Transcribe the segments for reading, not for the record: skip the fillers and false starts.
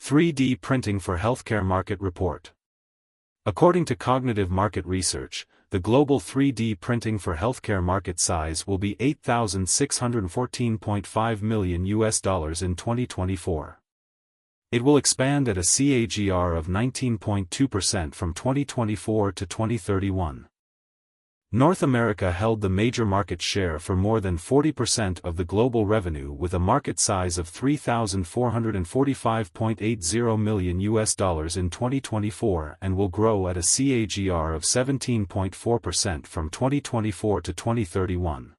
3D printing for healthcare market report. According to Cognitive Market Research, the global 3D printing for healthcare market size will be $8,614.5 million in 2024. It will expand at a CAGR of 19.2% from 2024 to 2031. North America held the major market share for more than 40% of the global revenue with a market size of $3,445.80 million in 2024 and will grow at a CAGR of 17.4% from 2024 to 2031.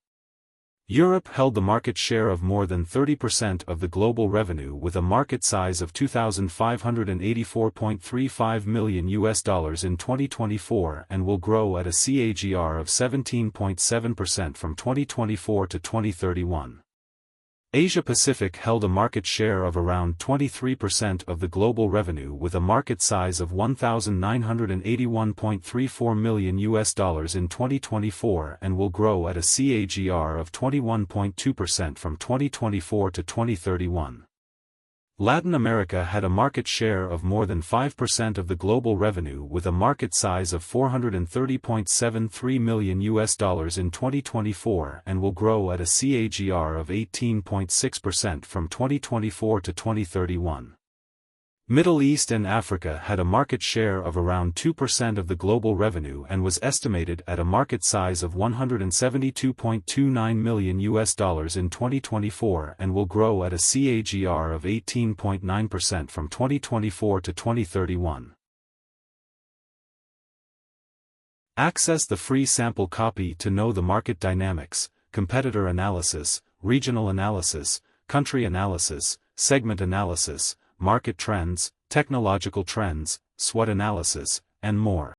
Europe held the market share of more than 30% of the global revenue with a market size of $2,584.35 million in 2024 and will grow at a CAGR of 17.7% from 2024 to 2031. Asia Pacific held a market share of around 23% of the global revenue with a market size of $1,981.34 million in 2024 and will grow at a CAGR of 21.2% from 2024 to 2031. Latin America had a market share of more than 5% of the global revenue with a market size of $430.73 million in 2024 and will grow at a CAGR of 18.6% from 2024 to 2031. Middle East and Africa had a market share of around 2% of the global revenue and was estimated at a market size of $172.29 million in 2024 and will grow at a CAGR of 18.9% from 2024 to 2031. Access the free sample copy to know the market dynamics, competitor analysis, regional analysis, country analysis, segment analysis, market trends, technological trends, SWOT analysis, and more.